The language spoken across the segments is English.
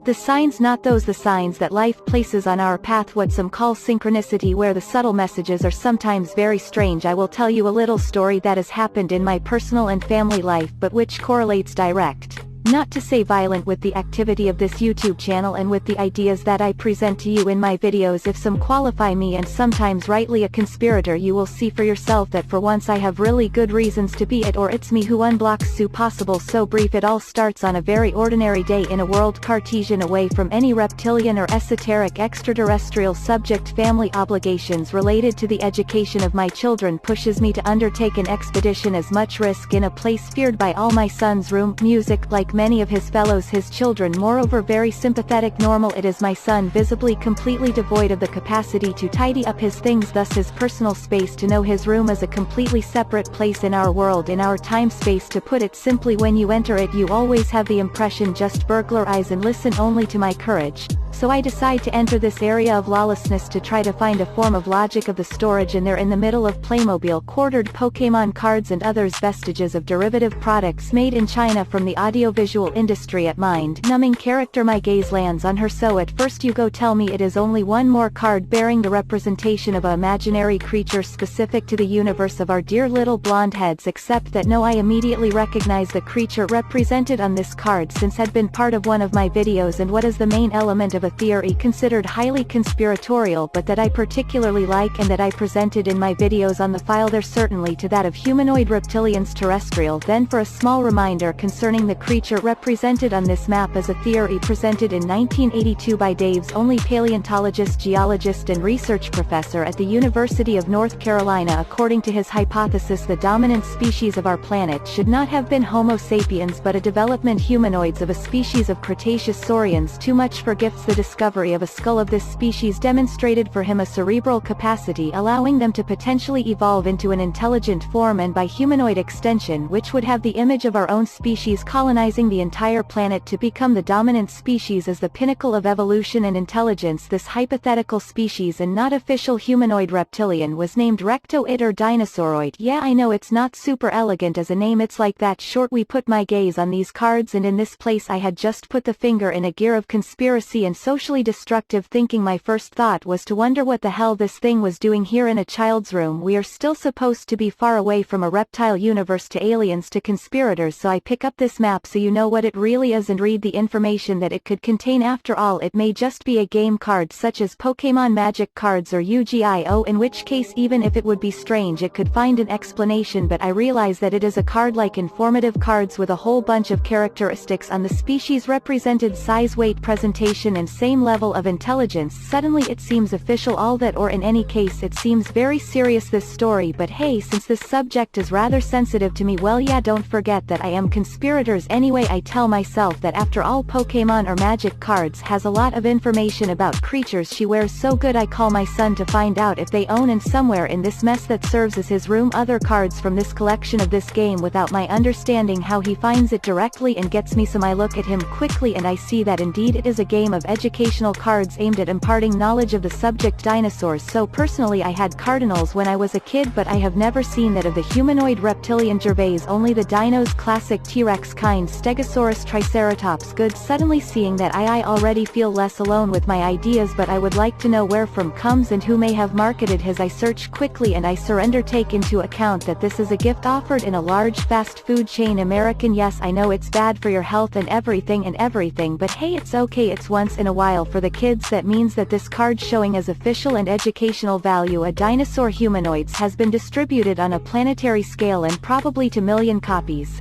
The signs, not those, the signs that life places on our path, what some call synchronicity, where the subtle messages are sometimes very strange. I will tell you a little story that has happened in my personal and family life, but which correlates direct, not to say violent, with the activity of this YouTube channel and with the ideas that I present to you in my videos. If some qualify me, and sometimes rightly, a conspirator, you will see for yourself that for once I have really good reasons to be it, or it's me who unblocks so possible. So brief, it all starts on a very ordinary day in a world Cartesian, away from any reptilian or esoteric extraterrestrial subject. Family obligations related to the education of my children pushes me to undertake an expedition, as much risk in a place feared by all. My son's room, music, like many of his fellows, his children moreover very sympathetic, normal. It is my son, visibly completely devoid of the capacity to tidy up his things, thus his personal space. To know, his room is a completely separate place in our world, in our time-space. To put it simply, when you enter it you always have the impression just burglarize and listen only to my courage. So I decide to enter this area of lawlessness to try to find a form of logic of the storage, and there in the middle of Playmobil, quartered Pokemon cards and others, vestiges of derivative products made in China from the audiovisual industry. At mind-numbing character my gaze lands on her. So at first you go tell me it is only one more card bearing the representation of a imaginary creature specific to the universe of our dear little blonde heads, except that no, I immediately recognize the creature represented on this card, since had been part of one of my videos, and what is the main element of a theory considered highly conspiratorial, but that I particularly like and that I presented in my videos on the file there, certainly to that of humanoid reptilians terrestrial. Then for a small reminder concerning the creature represented on this map, as a theory presented in 1982 by Dave's only paleontologist, geologist and research professor at the University of North Carolina. According to his hypothesis, the dominant species of our planet should not have been Homo sapiens, but a development humanoids of a species of Cretaceous saurians. Too much for gifts. The discovery of a skull of this species demonstrated for him a cerebral capacity, allowing them to potentially evolve into an intelligent form, and by humanoid extension, which would have the image of our own species colonizing the entire planet to become the dominant species as the pinnacle of evolution and intelligence. This hypothetical species, and not official humanoid reptilian, was named Rectoid or Dinosauroid. Yeah, I know it's not super elegant as a name, it's like that short. We put my gaze on these cards, and in this place I had just put the finger in a gear of conspiracy and socially destructive thinking. My first thought was to wonder what the hell this thing was doing here in a child's room. We are still supposed to be far away from a reptile universe, to aliens, to conspirators. So I pick up this map so you know what it really is, and read the information that it could contain. After all, it may just be a game card such as Pokemon magic cards or Yu-Gi-Oh, in which case, even if it would be strange, it could find an explanation. But I realize that it is a card like informative cards with a whole bunch of characteristics on the species represented: size, weight, presentation and same level of intelligence. Suddenly it seems official, all that, or in any case it seems very serious, this story. But hey, since this subject is rather sensitive to me, well yeah, don't forget that I am conspirators anyway. I tell myself that after all, Pokemon or magic cards has a lot of information about creatures she wears. So good, I call my son to find out if they own, and somewhere in this mess that serves as his room, other cards from this collection of this game without my understanding how he finds it directly and gets me some. I look at him quickly and I see that indeed it is a game of educational cards aimed at imparting knowledge of the subject dinosaurs. So personally I had cardinals when I was a kid, but I have never seen that of the humanoid reptilian Gervais, only the dinos, classic T-Rex kind, Stegosaurus, Triceratops. Good. Suddenly seeing that I already feel less alone with my ideas, but I would like to know where from comes and who may have marketed his. I search quickly and I surrender, take into account that this is a gift offered in a large fast food chain, American. Yes, I know it's bad for your health and everything, but hey, it's okay, it's once in a while for the kids. That means that this card, showing as official and educational value a dinosaur humanoids, has been distributed on a planetary scale and probably to million copies.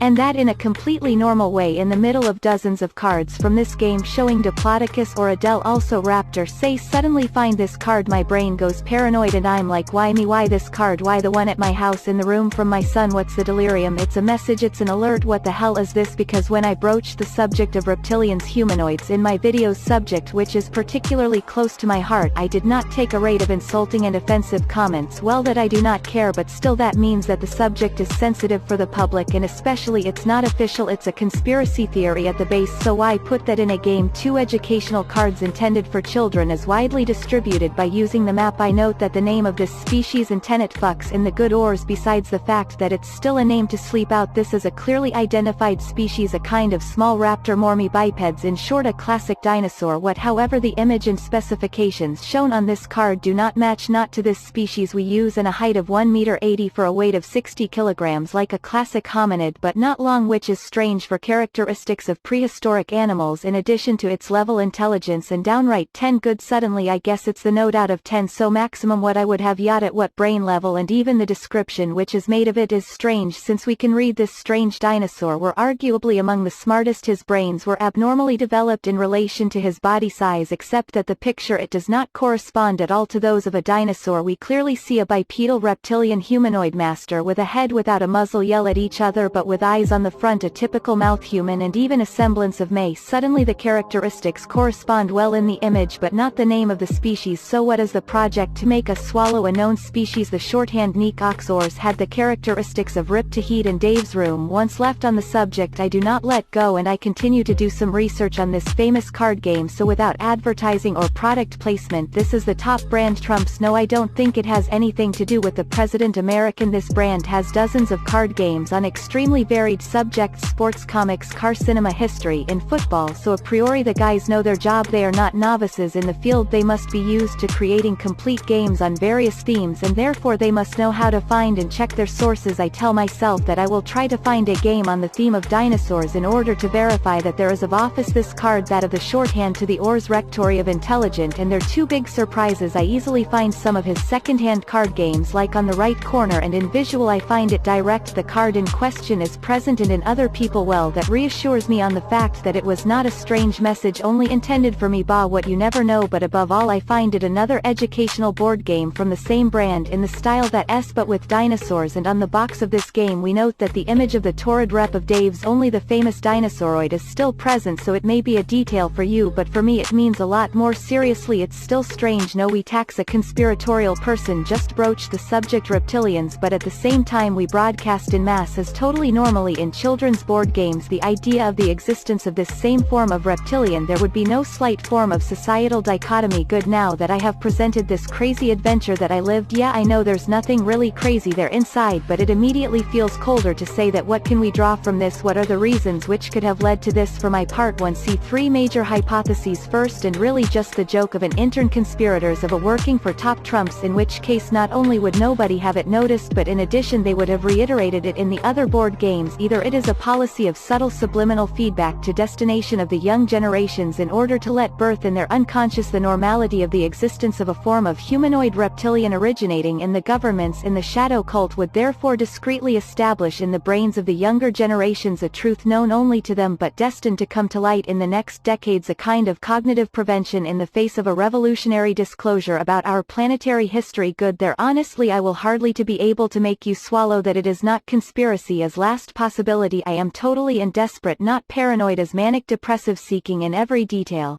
And that in a completely normal way, in the middle of dozens of cards from this game showing Diplodocus or Adele, also Raptor. Say suddenly find this card, my brain goes paranoid and I'm like, why me, why this card, why the one at my house in the room from my son, what's the delirium? It's a message, it's an alert, what the hell is this? Because when I broached the subject of reptilians humanoids in my video's subject, which is particularly close to my heart, I did not take a rate of insulting and offensive comments. Well, that I do not care, but still that means that the subject is sensitive for the public, and especially actually it's not official, it's a conspiracy theory at the base, so why put that in a game? 2 educational cards intended for children is widely distributed by using the map. I note that the name of this species and tenet fucks in the good ors besides the fact that it's still a name to sleep out. This is a clearly identified species, a kind of small raptor, mormi bipeds, in short a classic dinosaur. However, the image and specifications shown on this card do not match, not to this species we use, and a height of 1 meter 80 for a weight of 60 kilograms, like a classic hominid but not long, which is strange for characteristics of prehistoric animals. In addition to its level intelligence and downright 10 good, suddenly I guess it's the note out of 10, so maximum what I would have yet at what brain level, and even the description which is made of it is strange, since we can read this strange dinosaur were arguably among the smartest. His brains were abnormally developed in relation to his body size, except that the picture it does not correspond at all to those of a dinosaur. We clearly see a bipedal reptilian humanoid master with a head without a muzzle yell at each other but with eyes on the front, a typical mouth human, and even a semblance of May. Suddenly the characteristics correspond well in the image but not the name of the species, so what is the project to make us swallow a known species? The shorthand Neek Oxors had the characteristics of Rip Tahit and Dave's Room. Once left on the subject, I do not let go, and I continue to do some research on this famous card game. So without advertising or product placement, this is the top brand trumps. No, I don't think it has anything to do with the president American. This brand has dozens of card games on extremely varied subjects: sports, comics, car, cinema, history, and football, so a priori the guys know their job. They are not novices in the field. They must be used to creating complete games on various themes, and therefore they must know how to find and check their sources. I tell myself that I will try to find a game on the theme of dinosaurs in order to verify that there is of office this card, that of the shorthand to the ors rectory of intelligent, and they're 2 big surprises. I easily find some of his second-hand card games, like on the right corner, and in visual I find it direct. The card in question is present and in other people. Well, that reassures me on the fact that it was not a strange message only intended for me. Bah, what you never know. But above all, I find it another educational board game from the same brand in the style that S but with dinosaurs, and on the box of this game we note that the image of the torrid rep of Dave's Only the famous dinosauroid is still present, so it may be a detail for you, but for me it means a lot more. Seriously, it's still strange. No, we tax a conspiratorial person just broach the subject reptilians, but at the same time we broadcast in mass as totally normally in children's board games the idea of the existence of this same form of reptilian. There would be no slight form of societal dichotomy. Good, now that I have presented this crazy adventure that I lived, yeah, I know there's nothing really crazy there inside, but it immediately feels colder to say that. What can we draw from this? What are the reasons which could have led to this? For my part, 1 see 3 major hypotheses. First, and really just the joke of an intern conspirators of a working for top trumps, in which case not only would nobody have it noticed, but in addition they would have reiterated it in the other board games. Either it is a policy of subtle subliminal feedback to destination of the young generations in order to let birth in their unconscious the normality of the existence of a form of humanoid reptilian originating in the governments. In the shadow cult would therefore discreetly establish in the brains of the younger generations a truth known only to them but destined to come to light in the next decades, a kind of cognitive prevention in the face of a revolutionary disclosure about our planetary history. Good, there honestly I will hardly to be able to make you swallow that it is not conspiracy. As last possibility, I am totally and desperate, not paranoid, as manic depressive, seeking in every detail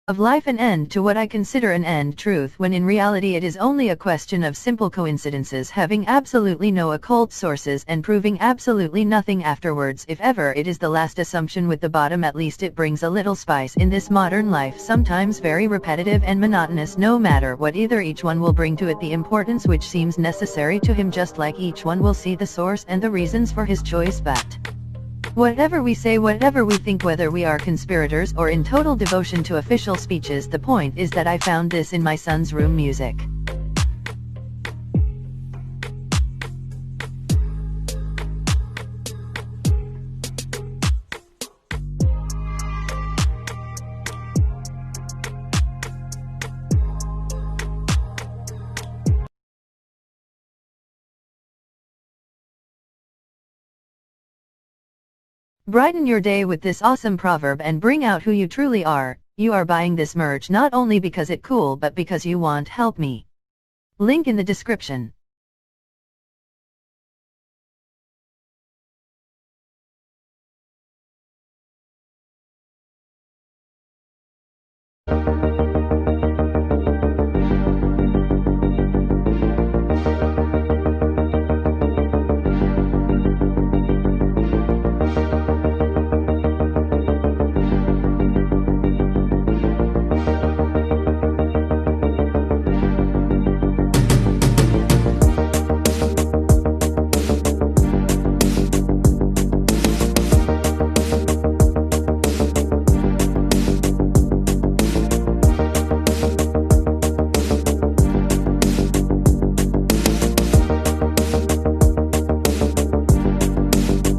of life an end to what I consider an end truth, when in reality it is only a question of simple coincidences having absolutely no occult sources and proving absolutely nothing afterwards. If ever it is the last assumption with the bottom, at least it brings a little spice in this modern life, sometimes very repetitive and monotonous. No matter what either each one will bring to it, the importance which seems necessary to him, just like each one will see the source and the reasons for his choice. But whatever we say, whatever we think, whether we are conspirators or in total devotion to official speeches, the point is that I found this in my son's room music. Brighten your day with this awesome proverb and bring out who you truly are. You are buying this merch not only because it's cool but because you want help me. Link in the description.